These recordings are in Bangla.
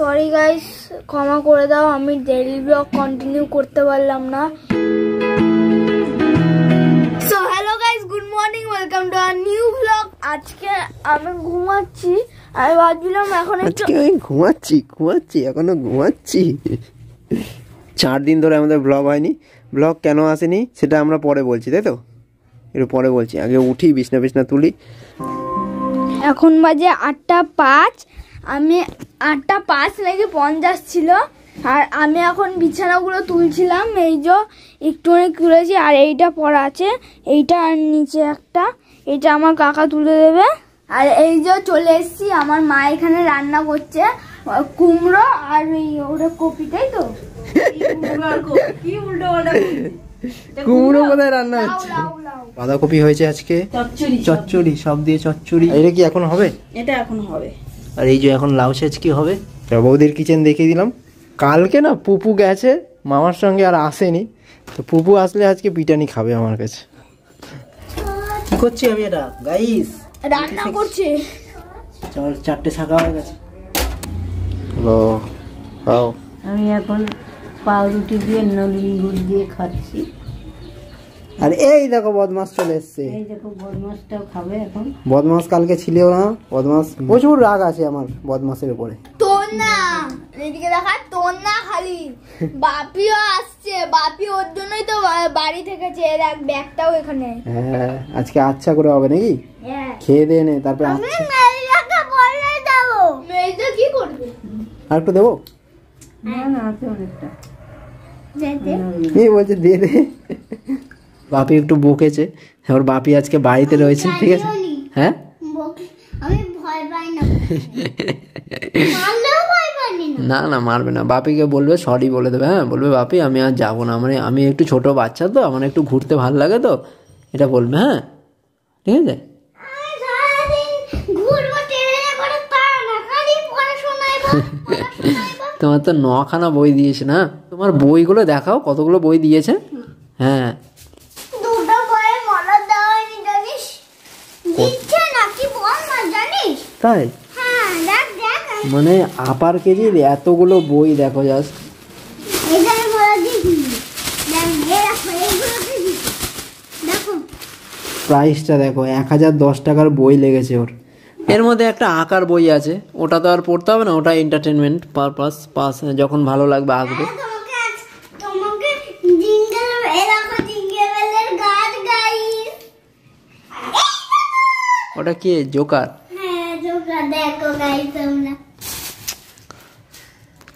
সরি গাইস, ক্ষমা করে দাও, আমি ডেইলি ব্লগ কন্টিনিউ করতে পারলাম না। So hello guys, good morning, welcome to our new blog. আজকে আমি ঘুমাচ্ছি, আমি ভাবছিলাম এখন আজকে আমি ঘুমাচ্ছি এখনো ঘুমাচ্ছি। 4 দিন ধরে আমাদের ব্লগ হয়নি। ব্লগ কেন আসেনি সেটা আমরা পরে বলছি, তাই তো? একটু পরে বলছি, আগে উঠি, বিছনা তুলি। এখন বাজে 8:05। আমি 8:05 নাকি 50 ছিল, আর আমি এখন বিছানাগুলো তুলছিলাম। এই যে একটুখানি তুলেছি, আর এইটা পড়া আছে, এইটা আর নিচে একটা, এইটা আমার কাকা তুলে দেবে। আর এই যে চলে এসেছি, আমার মা এখানে রান্না করছে কুমড়ো আর ওটা কপি, তাই তো? কুমড়ো কোথায় রান্না হচ্ছে? বাঁধাকপি হয়েছে আজকে, চচ্চড়ি, সব দিয়ে চচ্চড়ি। এটা কি এখন হবে? এটা এখন হবে। আর এই যে এখন লাউ সেচ কি হবে? বৌদির কিচেন দেখিয়ে দিলাম। কালকে না পুপু গেছে মামার সঙ্গে, আর আসেনি। তো পুপু আসলে আজকে পিটানি খাবে আমার কাছে। কি করছি আমি? এটা গাইস রান্না করছে। চল, 4টে শাখা হয়ে গেছে। হ্যালো, খাও। আমি এখন পাউরুটি দিয়ে নলিন গুড় দিয়ে খাচ্ছি। আর এই দেখো বদমাস চলে এসছে। এই দেখো বদমাসটাও খাবে এখন। বদমাস কালকে ছিল না, বদমাস প্রচুর রাগ আছে আমার বদমাসের উপরে। তোর না, এদিকে দেখা, তোর না খালি বাপিও আসছে, বাপি ওর জন্যই তো বাড়ি থেকে চেয়ে রাখ, ব্যাগটাও এখানে। হ্যাঁ, আজকে আচ্ছা করে হবে নাকি? হ্যাঁ, খেয়ে দিয়ে নে, তারপরে আমি মেয়েটাকে বলে দেবো। মেয়েটা কি করবে? আর একটু দেবো? না না, আছে অনেকটা। এই বলছে দিয়ে দে। বাপি একটু বকেছে, ওর বাপি আজকে বাড়িতে রয়েছে, ঠিক আছে? হ্যাঁ, আমি ভয় পাই না, মারলেও ভয় পাই না। না মারবে না। বাপিকে বলবে, সরি বলে দেবে। হ্যাঁ, বলবে বাপি আমি আর যাবো না, মানে আমি একটু ছোট বাচ্চা তো, আমার একটু ঘুরতে ভালো লাগে তো, এটা বলবে। হ্যাঁ, ঠিক আছে। তোমার তো 9খানা বই দিয়েছে না? তোমার বইগুলো দেখাও, কতগুলো বই দিয়েছে। হ্যাঁ, দুটো বইয়ে মলা দেওয়া হয়নি জানিস, দিচ্ছে নাকি বল না জানিস? তাই? হ্যাঁ, দেখ দেখ, মানে আপার কেজির এতগুলো বই দেখো জাস্ট। এইটাই মলা দিছি, দেখ দেখো এইগুলো দিছি, দেখো প্রাইসটা দেখো, 1010 টাকার বই লেগেছে ওর। এর মধ্যে একটা আঁকার বই আছে, ওটা তো আর পড়তে হবে না, ওটা এন্টারটেনমেন্ট পারপাস, যখন ভালো লাগবে আঁকবে। তোমাকে জিঙ্গল এরকম জিঙ্গল বেলের গান গাইস। ওটা কি, জোকার? হ্যাঁ, জোকার। দেখো গাইস, তোমরা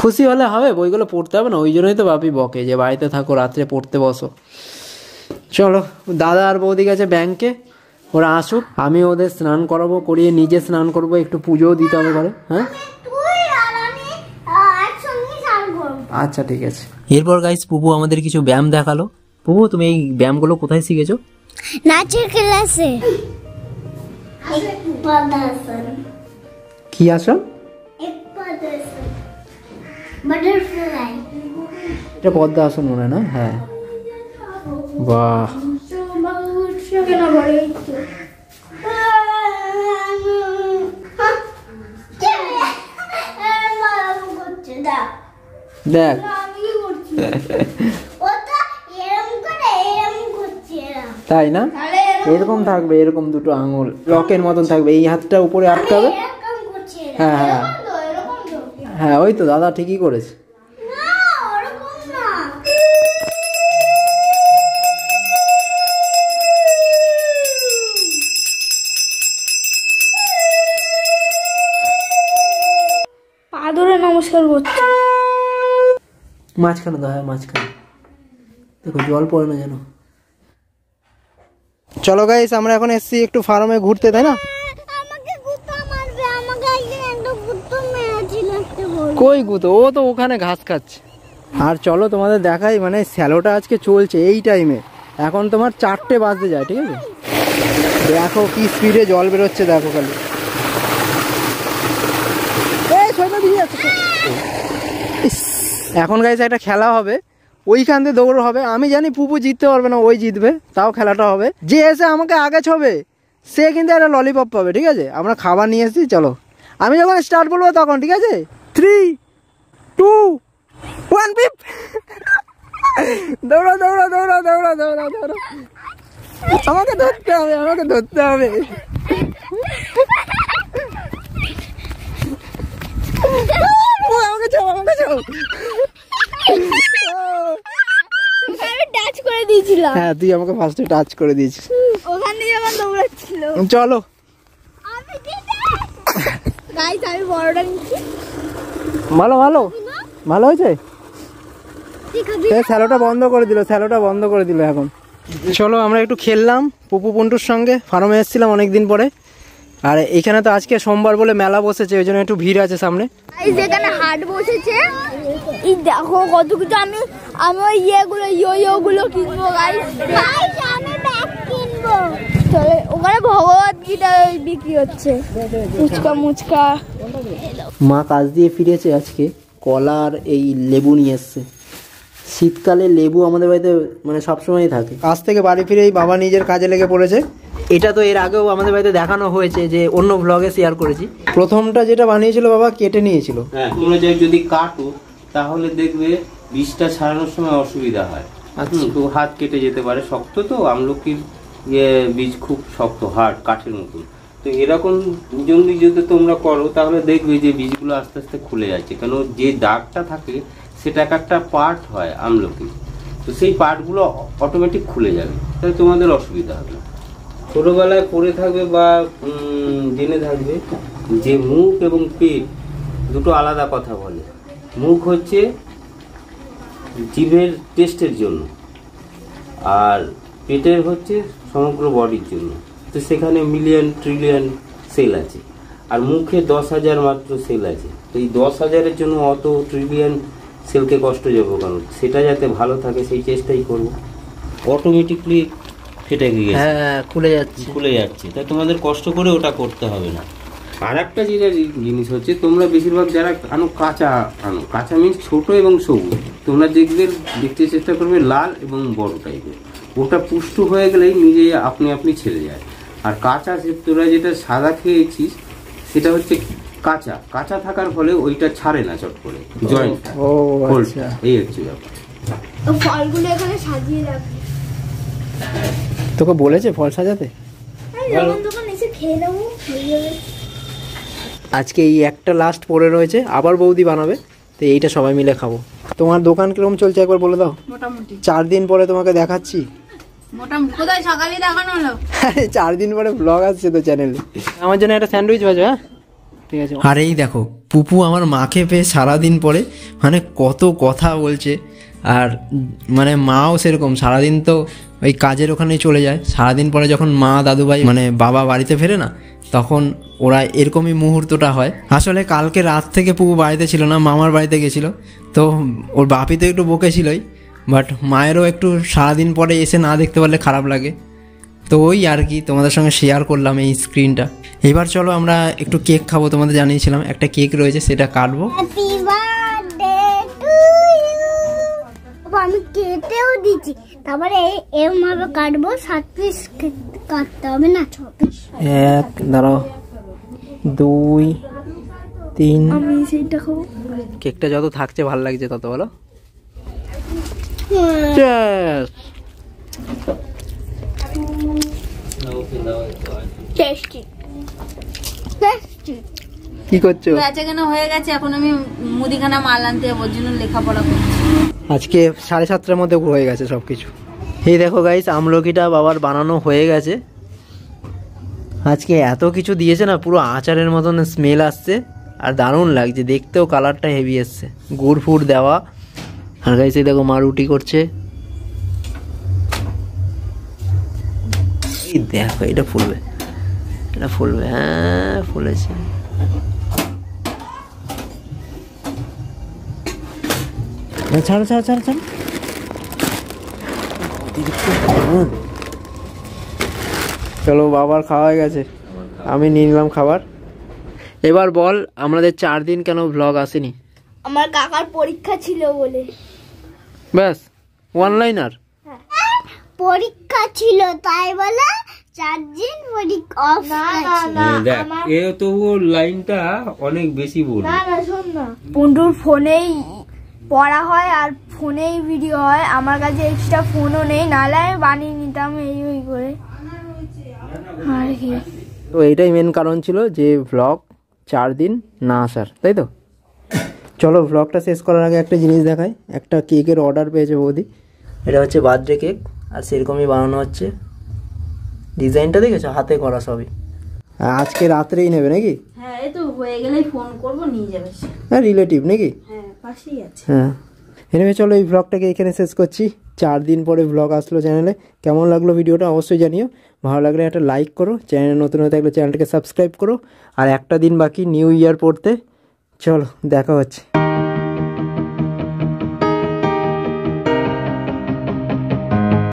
খুশি হলে হবে, বইগুলো পড়তে হবে না, ওই জন্যই তো বাপি বকে যে বাড়িতে থাকো, রাত্রে পড়তে বসো। চলো, দাদা আর বৌদি গেছে ব্যাংকে, ওরা আসুক, আমি ওদের স্নান করাবো, করিয়ে নিজে স্নান করবো, একটু পুজোও দিতে হবে ঘরে। হ্যাঁ, তুই আর আমি একসঙ্গে স্নান করব। আচ্ছা ঠিক আছে। এরপর গাইস পুপু আমাদের কিছু ব্যায়াম দেখালো। পুপু, তুমি এই ব্যায়ামগুলো কোথায় শিখেছো? নাচের ক্লাসে। পদ্মাসন। কি আসন? পদ্মাসন, বাটারফ্লাই। এটা পদ্মা আসন মনে হয় না? হ্যাঁ, বাহ। দেখ, তাই না? এরকম থাকবে, এরকম দুটো আঙুল লকের মতন থাকবে, এই হাতটা উপরে আটকাবে। হ্যাঁ হ্যাঁ হ্যাঁ, ওই তো দাদা ঠিকই করেছে। পা ধরে নমস্কার করছি। মাঝখানে দাও, হ্যাঁ মাঝখানে দেখো, জল পড়ে না যেন। চলো গাইস, আমরা এখন এসছি একটু ফার্মে ঘুরতে, তাই না? আমাকে গুতা মারবে, আমাকে একটা গুতা মেরেছিল একটা বল। কই গুতো? ও তো ওখানে ঘাস খাচ্ছে। আর চলো তোমাদের দেখাই, মানে স্যালোটা আজকে চলছে এই টাইমে, এখন তোমার 4টে বাজতে যায়, ঠিক আছে? দেখো কি স্পিডে জল বেরোচ্ছে, দেখো খালি। এখন গাইস একটা খেলা হবে, ওইখান থেকে দৌড় হবে। আমি জানি পুপু জিততে পারবে না, ওই জিতবে, তাও খেলাটা হবে। যে এসে আমাকে আগে ছবে সে কিন্তু একটা ললিপপ পাবে, ঠিক আছে? আমরা খাবার নিয়ে এসেছি, চলো। আমি যখন স্টার্ট বলবো তখন, ঠিক আছে? 3, 2 1 পিপ। দৌড়া দৌড়া দৌড়া দৌড়া দৌড়া দৌড়া, আমাকে ধরতে হবে, আমাকে ধরতে হবে। আমাকে চাও, আমাকে চাও। আমি টাচ করে দিয়েছিলাম। হ্যাঁ, তুই আমাকে ফার্স্টে টাচ করে দিয়েছিস। ওখানে যখন দৌড়াচ্ছিল। চলো গাইস, আমি বড়টা নিচ্ছি। ভালো ভালো ভালো হয়েছে। স্যালোটা বন্ধ করে দিল, স্যালোটা বন্ধ করে দিল এখন। চলো আমরা একটু খেললাম পুপু পন্টুর সঙ্গে, ফার্মে এসেছিলাম অনেকদিন পরে। আর এখানে তো আজকে সোমবার বলে মেলা বসেছে, ওই জন্য একটু ভিড় আছে সামনে। এই যেখানে হাট বসেছে, এই দেখো কত কিছু। আমি ওই ইয়েগুলো ইয়োগুলো কিনবো গাইস। আমি ব্যাগ কিনবো। চলে ওখানে ভগবত গীতা বিক্রি হচ্ছে, ফুচকা মুচকা। মা কাজ দিয়ে ফিরেছে আজকে, কলা আর এই লেবু নিয়ে এসছে। শীতকালে লেবু আমাদের বাড়িতে মানে সবসময়ই থাকে। কাজ থেকে বাড়ি ফিরেই বাবা নিজের কাজে লেগে পড়েছে। এটা তো এর আগেও আমাদের বাড়িতে দেখানো হয়েছে, যে অন্য ভ্লগে শেয়ার করেছি। প্রথমটা যেটা বানিয়েছিল বাবা কেটে নিয়েছিল। হ্যাঁ, তোমরা যদি কাটো তাহলে দেখবে বীজটা ছাড়ানোর সময় অসুবিধা হয়। তো হাত কেটে যেতে পারে, শক্ত তো আমলকির বীজ খুব শক্ত, হার্ড কাঠের মতন। তো এরকম যদি তোমরা করো তাহলে দেখবে যে বীজগুলো আস্তে আস্তে খুলে যাচ্ছে, কেন যে দাগটা থাকে সেটা একটা পার্ট হয় আমলকি, তো সেই পার্টগুলো অটোমেটিক খুলে যাবে, তাহলে তোমাদের অসুবিধা হবে না। ছোটবেলায় পড়ে থাকবে বা জেনে থাকবে যে মুখ এবং পেট দুটো আলাদা কথা বলে। মুখ হচ্ছে জিভের টেস্টের জন্য, আর পেটের হচ্ছে সমগ্র বডির জন্য। তো সেখানে মিলিয়ন ট্রিলিয়ন সেল আছে, আর মুখে 10,000 মাত্র সেল আছে। তো এই 10,000-এর জন্য অত ট্রিলিয়ন সেলকে কষ্ট যাবো কেন? সেটা যাতে ভালো থাকে সেই চেষ্টাই করবো। অটোমেটিকলি ফেটে গিয়ে খুলে যাচ্ছে, খুলে যাচ্ছে, তাই তোমাদের কষ্ট করে ওটা করতে হবে না। আর একটা যেটা জিনিস হচ্ছে, তোমরা বেশিরভাগ যারা কাঁচা মিন্স ছোট এবং সবুজ, তোমরা দেখতে চেষ্টা করবে লাল এবং বড় টাইপের। ওটা পুষ্ট হয়ে গেলেই নিজে আপনি ছেড়ে যায়। আর কাঁচা তোরা যেটা সাদা খেয়েছিস সেটা হচ্ছে কাঁচা থাকার ফলে ওইটা ছাড়ে না চট করে, জয়েন্ট। এই হচ্ছে ব্যাপার। ফলগুলো এখানে সাজিয়ে রাখবি। তোকে বলেছে ফল সাজাতে? যখন এসে খেয়ে নেবো। আজকে এই একটা লাস্ট পড়ে রয়েছে, আবার বৌদি বানাবে, তো এইটা সবাই মিলে খাবো। তোমার দোকান কিরকম চলছে একবার বলে দাও। মোটামুটি 4 দিন পরে তোমাকে দেখাচ্ছি। মোটামুটি কোথায় সকালে দেখানো হলো? 4 দিন পরে ব্লগ আসছে তো চ্যানেলে। আমার জন্য একটা স্যান্ডউইচ বাজো। হ্যাঁ ঠিক আছে। আর এই দেখো পুপু আমার মাকে পেয়ে সারাদিন পরে মানে কত কথা বলছে। আর মানে মাও সেরকম, সারাদিন তো ওই কাজের ওখানেই চলে যায়। সারাদিন পরে যখন মা দাদুভাই মানে বাবা বাড়িতে ফেরে না, তখন ওরা এরকমই মুহূর্তটা হয়। আসলে কালকে রাত থেকে পুপু বাড়িতে ছিল না, মামার বাড়িতে গেছিলো। তো ওর বাপি তো একটু বকেছিলই, বাট মায়েরও একটু সারাদিন পরে এসে না দেখতে পারলে খারাপ লাগে। তো ওই আর কি তোমাদের সঙ্গে শেয়ার করলাম এই স্ক্রিনটা। এবার চলো আমরা একটু কেক খাবো, তোমাদের জানিয়েছিলাম একটা কেক রয়েছে, সেটা কাটবো। আমি কেটেও দিচ্ছি, তারপরে এরকম ভাবে কাটবো। 7 পিস কাটতে হবে না, 6 পিস। 1 দাঁড়াও 2 3। আমি সেইটা খাবো। কেকটা যত থাকছে ভালো লাগছে তত, বলো। Tasty tasty. কি করছো? বেচাকেনা হয়ে গেছে, এখন আমি মুদিখানা মাল আনতে যাবো, ওর জন্য লেখাপড়া করছি। আজকে 7:30-টার মধ্যে হয়ে গেছে সবকিছু। এই দেখো গাইস, আমলকিটা বাবার বানানো হয়ে গেছে। আজকে এত কিছু দিয়েছে না, পুরো আচারের মতন স্মেল আসছে, আর দারুণ লাগছে দেখতেও, কালারটা হেভি এসছে, গুড় ফুড় দেওয়া। আর গাইস এই দেখো মা রুটি করছে। এই দেখো এটা ফুলবে, এটা ফুলবে। হ্যাঁ ফুলেছে। ছাড়ো ছাড়ো ছাড়ো ছাড়ো। চলো বাবার খাওয়া হয়ে গেছে, আমি নিয়ে নিলাম খাবার। এবার বল আমাদের 4 দিন কেন ভ্লগ আসেনি? আমার কাকার পরীক্ষা ছিল বলে। ব্যাস, অনলাইনার পরীক্ষা ছিল তাই বলে 4 দিন অফ। দেখ এ তো লাইনটা অনেক বেশি বলবো। না শোন না, পন্ডুর ফোনেই পড়া হয় আর ফোনেই ভিডিও হয়। আমার কাছে এক্সট্রা ফোনও নেই, নাহলে আমি বানিয়ে নিতাম এই করে আর কি। তো এইটাই মেন কারণ ছিল যে ভ্লগ 4 দিন না আসার, তাই তো? চলো ভ্লগটা শেষ করার আগে একটা জিনিস দেখাই। একটা কেকের অর্ডার পেয়েছে বৌদি। এটা হচ্ছে বার্থডে কেক, আর সেরকমই বানানো হচ্ছে। ডিজাইনটা দেখেছো, হাতে করা সবই। আজকে রাত্রেই নেবে নাকি? হ্যাঁ, এই তো হয়ে গেলেই ফোন করবো, নিয়ে যাবে। হ্যাঁ, রিলেটিভ নাকি? হ্যাঁ, পাশেই আছে। হ্যাঁ, এনিওয়ে চলো এই ভ্লগটাকে এখানে শেষ করছি। 4 দিন পরে ভ্লগ আসলো চ্যানেলে। কেমন লাগলো ভিডিওটা অবশ্যই জানিও। ভালো লাগলে একটা লাইক করো, চ্যানেলে নতুন হয়ে থাকলে চ্যানেলটাকে সাবস্ক্রাইব করো। আর একটা দিন বাকি নিউ ইয়ার পড়তে। চলো দেখা হচ্ছে।